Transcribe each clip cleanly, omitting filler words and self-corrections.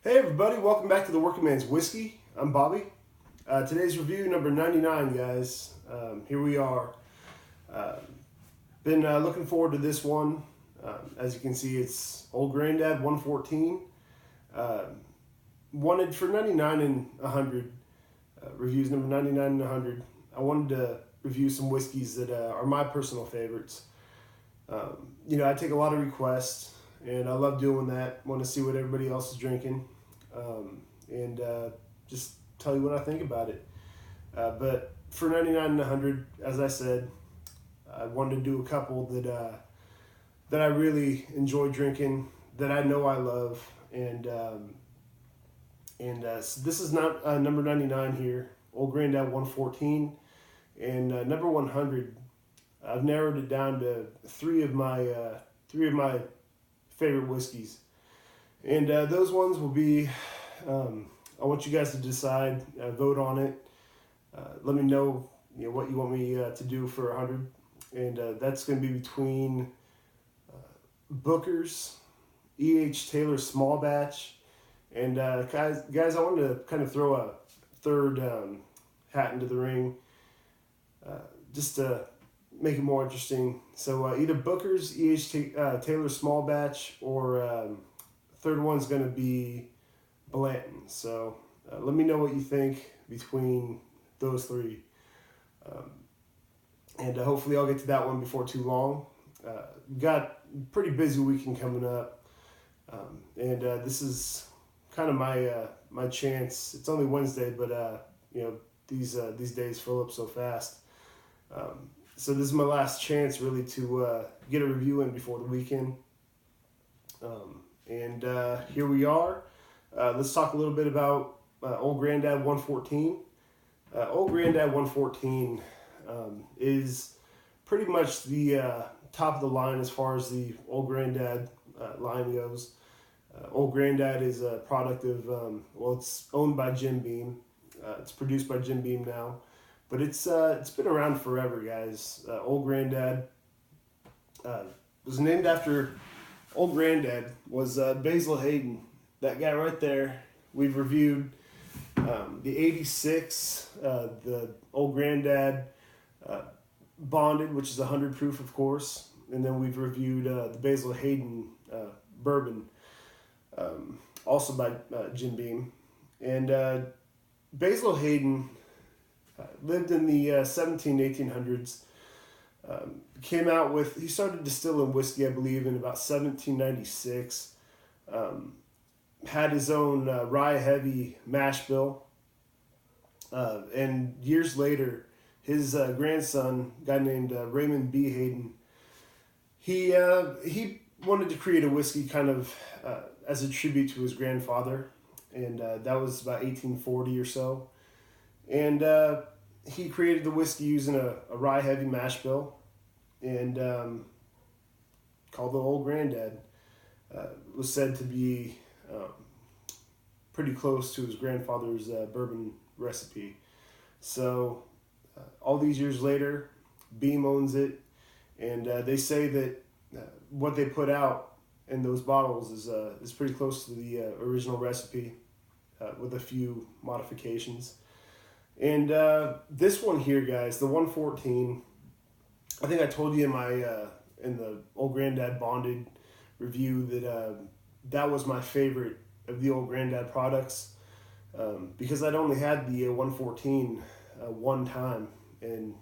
Hey everybody, welcome back to the Working Man's Whiskey. I'm Bobby. Today's review number 99, guys. Here we are. Uh, been looking forward to this one. As you can see, it's Old Granddad 114. Uh, Wanted for 99 and 100, reviews number 99 and 100. I wanted to review some whiskeys that are my personal favorites. I take a lot of requests, and I love doing that. Want to see what everybody else is drinking, and just tell you what I think about it. But for 99 and 100, as I said, I wanted to do a couple that I really enjoy drinking, that I know I love, and so this is not number 99 here, Old Granddad 114, and number 100. I've narrowed it down to three of my favorite whiskeys, and those ones will be. I want you guys to decide, vote on it. Let me know, what you want me to do for 100, and that's going to be between Booker's E.H. Taylor Small Batch, and guys, I wanted to kind of throw a third hat into the ring, just to make it more interesting. So either Booker's E.H. Taylor Small Batch, or third one's going to be Blanton. So let me know what you think between those three. And hopefully I'll get to that one before too long. Got a pretty busy weekend coming up. And this is kind of my chance. It's only Wednesday, but these days fill up so fast. So this is my last chance really to get a review in before the weekend. And here we are. Let's talk a little bit about Old Granddad 114. Old Granddad 114 is pretty much the top of the line as far as the Old Granddad line goes. Old Granddad is a product of, it's owned by Jim Beam. It's produced by Jim Beam now. But it's been around forever, guys. Old Granddad was named after Old Granddad was Basil Hayden. That guy right there. We've reviewed the 86, the Old Granddad Bonded, which is 100 proof, of course. And then we've reviewed the Basil Hayden bourbon, also by Jim Beam. And Basil Hayden lived in the 1800s. Came out with, he started distilling whiskey, I believe, in about 1796. Had his own rye heavy mash bill. And years later, his grandson, a guy named Raymond B. Hayden, he wanted to create a whiskey kind of as a tribute to his grandfather. And that was about 1840 or so. And he created the whiskey using a rye heavy mash bill, and called the Old Granddad. Was said to be pretty close to his grandfather's bourbon recipe. So all these years later, Beam owns it, and they say that what they put out in those bottles is pretty close to the original recipe, with a few modifications. And this one here, guys, the 114, I think I told you in the Old Granddad Bonded review that that was my favorite of the Old Granddad products, because I'd only had the 114 one time, and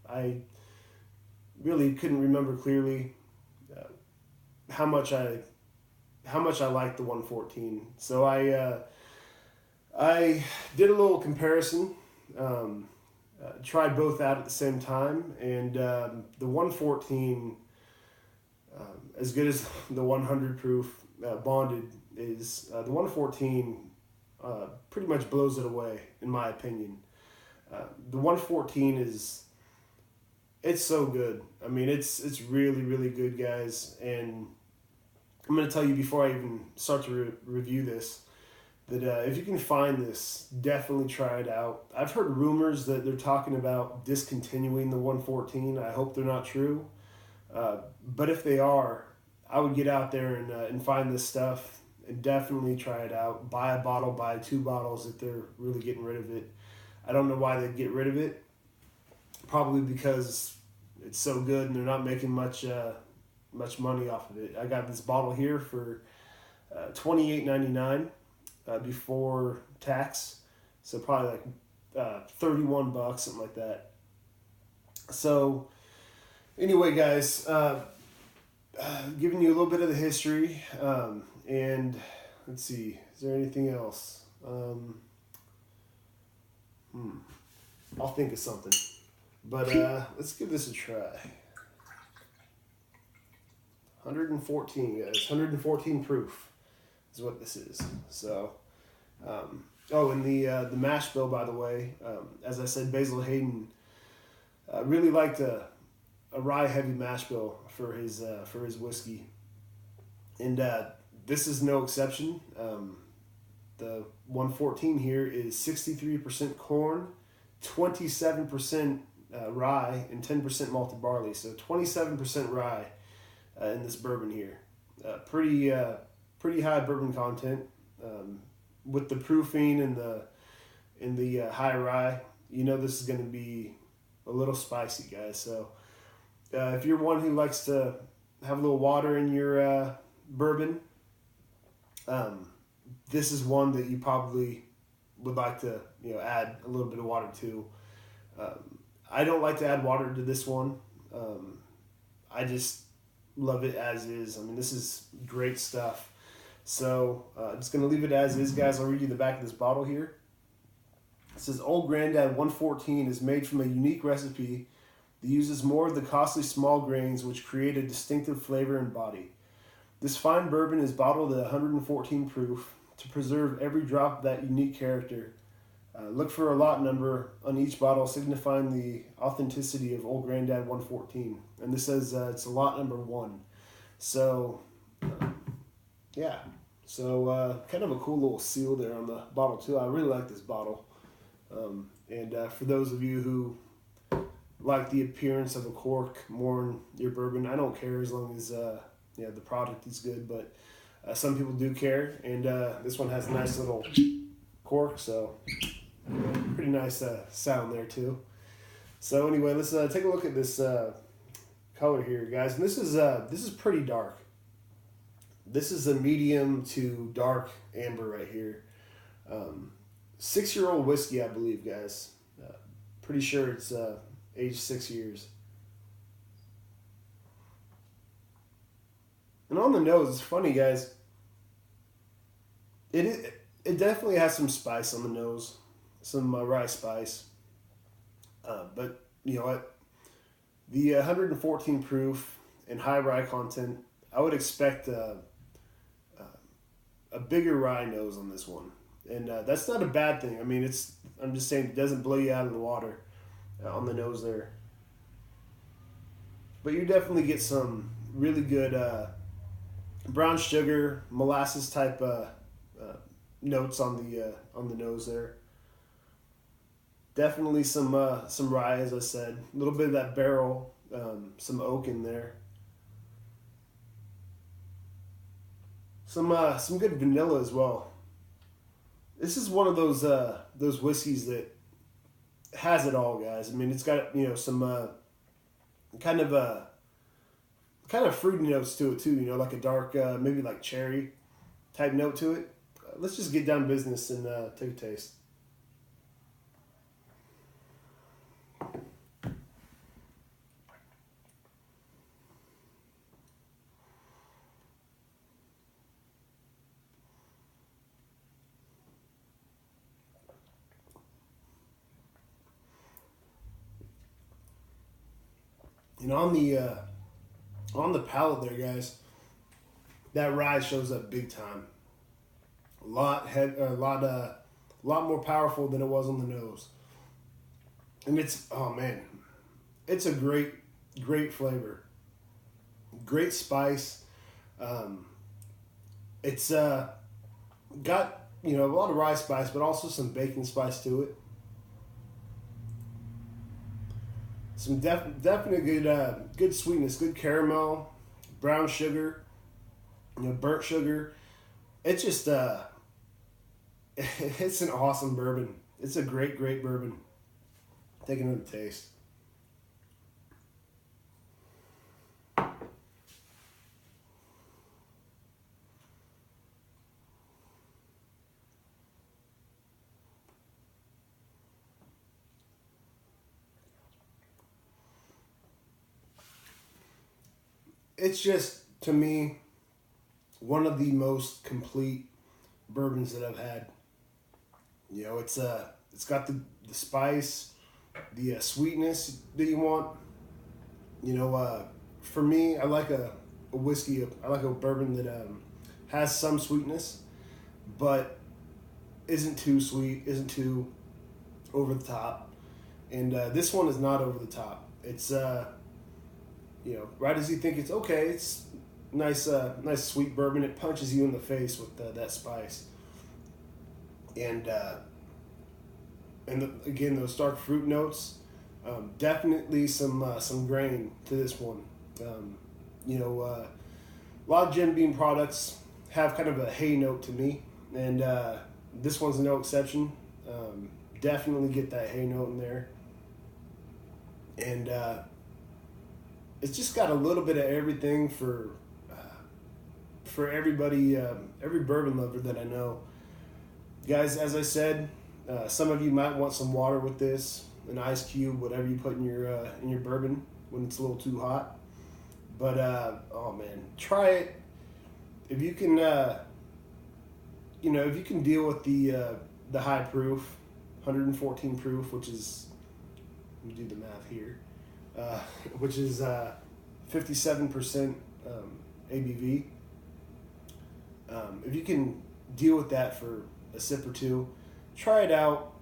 I really couldn't remember clearly how much I liked the 114. So I did a little comparison, tried both out at the same time, and the 114, as good as the 100 proof bonded is, the 114 pretty much blows it away, in my opinion. The 114 it's so good. I mean, it's really, really good, guys, and I'm going to tell you before I even start to review this, that if you can find this, definitely try it out. I've heard rumors that they're talking about discontinuing the 114. I hope they're not true. But if they are, I would get out there and find this stuff and definitely try it out. Buy a bottle, buy 2 bottles if they're really getting rid of it. I don't know why they'd get rid of it. Probably because it's so good and they're not making much money off of it. I got this bottle here for $28.99 before tax, so probably like $31, something like that. So anyway, guys, giving you a little bit of the history, and let's see, is there anything else? I'll think of something, but let's give this a try. 114, guys, 114 proof is what this is. So, and the mash bill, by the way, as I said, Basil Hayden really liked a rye heavy mash bill for his whiskey, and this is no exception. The 114 here is 63% corn, 27% rye, and 10% malted barley. So 27% rye in this bourbon here. Pretty high bourbon content. With the proofing and the high rye, you know this is going to be a little spicy, guys. So if you're one who likes to have a little water in your bourbon, this is one that you probably would like to add a little bit of water to. I don't like to add water to this one. I just love it as is. I mean, this is great stuff. So I'm just going to leave it as is, guys. I'll read you the back of this bottle here. It says, Old Grandad 114 is made from a unique recipe that uses more of the costly small grains which create a distinctive flavor and body. This fine bourbon is bottled at 114 proof to preserve every drop of that unique character. Look for a lot number on each bottle signifying the authenticity of Old Grandad 114. And this says it's a lot number 1. So, yeah. So, kind of a cool little seal there on the bottle, too. I really like this bottle. And for those of you who like the appearance of a cork more in your bourbon, I don't care as long as the product is good. But some people do care. And this one has a nice little cork, so pretty nice sound there too. So anyway, let's take a look at this color here, guys. And this is pretty dark. This is a medium to dark amber right here. 6-year-old whiskey, I believe, guys. Pretty sure it's aged 6 years. And on the nose, it's funny, guys. It definitely has some spice on the nose. Some rye spice, but you know what? The 114 proof and high rye content, I would expect a bigger rye nose on this one, and that's not a bad thing. I mean, I'm just saying it doesn't blow you out of the water on the nose there, but you definitely get some really good brown sugar, molasses type notes on the nose there. Definitely some rye, as I said. A little bit of that barrel, some oak in there. Some good vanilla as well. This is one of those whiskeys that has it all, guys. I mean, it's got some kind of fruity notes to it too. Like a dark, maybe like cherry type note to it. Let's just get down to business and take a taste. On the palate there, guys, that rye shows up big time. A lot more powerful than it was on the nose. And it's a great flavor, great spice. It's got a lot of rye spice, but also some bacon spice to it. Some definitely good sweetness, good caramel, brown sugar, burnt sugar, It's just it's an awesome bourbon. It's a great bourbon. Take another taste. It's just, to me, one of the most complete bourbons that I've had. You know, it's got the spice, the sweetness that you want. You know, for me, I like a whiskey. I like a bourbon that has some sweetness, but isn't too sweet, isn't too over the top. And this one is not over the top. It's you know, right as you think it's okay, it's nice, nice sweet bourbon. It punches you in the face with that spice, and again, those dark fruit notes. Definitely some grain to this one. You know, a lot of Jim Beam products have kind of a hay note to me, and this one's no exception. Definitely get that hay note in there, and it's just got a little bit of everything for everybody, every bourbon lover that I know. Guys, as I said, some of you might want some water with this, an ice cube, whatever you put in your bourbon when it's a little too hot. But oh man, try it if you can. You know, if you can deal with the high proof, 114 proof, which is, let me do the math here, which is 57% ABV. If you can deal with that for a sip or two, try it out,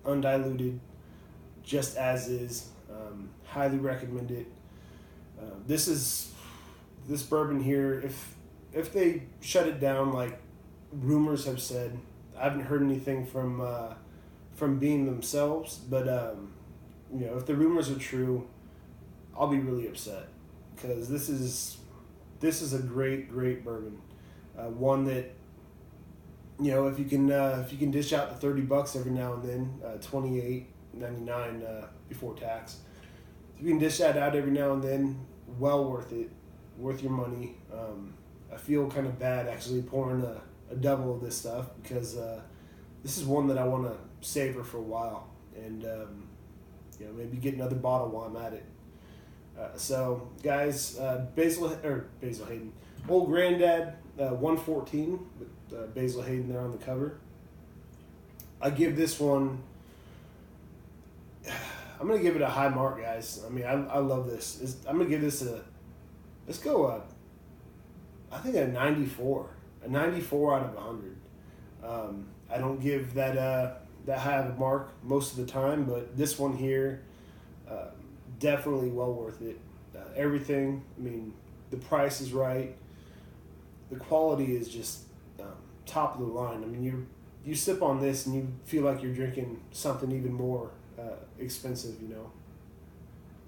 undiluted, just as is. Highly recommend it. This bourbon here, if they shut it down like rumors have said, I haven't heard anything from Beam themselves, but you know, if the rumors are true, I'll be really upset, because this is a great bourbon, one that, you know, if you can dish out the $30 every now and then, $28.99 before tax. If you can dish that out every now and then, well worth it, worth your money. I feel kind of bad actually pouring a double of this stuff, because this is one that I want to savor for a while, and you know, maybe get another bottle while I'm at it. So guys, Basil Hayden, Old Granddad, 114 with Basil Hayden there on the cover. I give this one, I'm gonna give it a high mark, guys. I mean, I love this. I'm gonna give this let's go I think a 94 out of 100. I don't give that high of a mark most of the time, but this one here, definitely well worth it. Everything, I mean, the price is right. The quality is just top of the line. I mean, you sip on this and you feel like you're drinking something even more expensive, you know.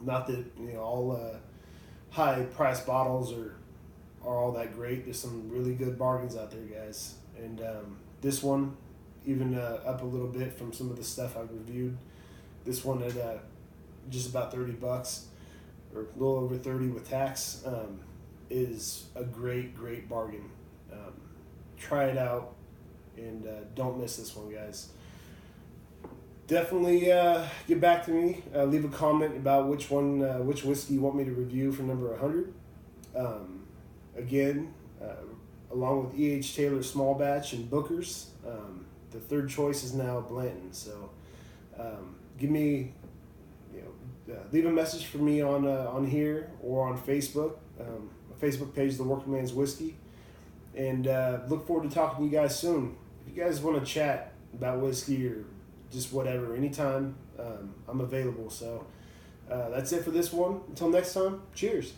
Not that, you know, all high price bottles are all that great. There's some really good bargains out there, guys. And this one, even up a little bit from some of the stuff I've reviewed. This one at just about $30, or a little over 30 with tax, is a great bargain. Try it out, and don't miss this one, guys. Definitely get back to me. Leave a comment about which whiskey you want me to review for number 100. Again, along with E.H. Taylor Small Batch and Booker's, the third choice is now Blanton. So give me, you know, leave a message for me on here or on Facebook. My Facebook page is The Working Man's Whiskey. And look forward to talking to you guys soon. If you guys want to chat about whiskey or just whatever, anytime, I'm available. So that's it for this one. Until next time, cheers.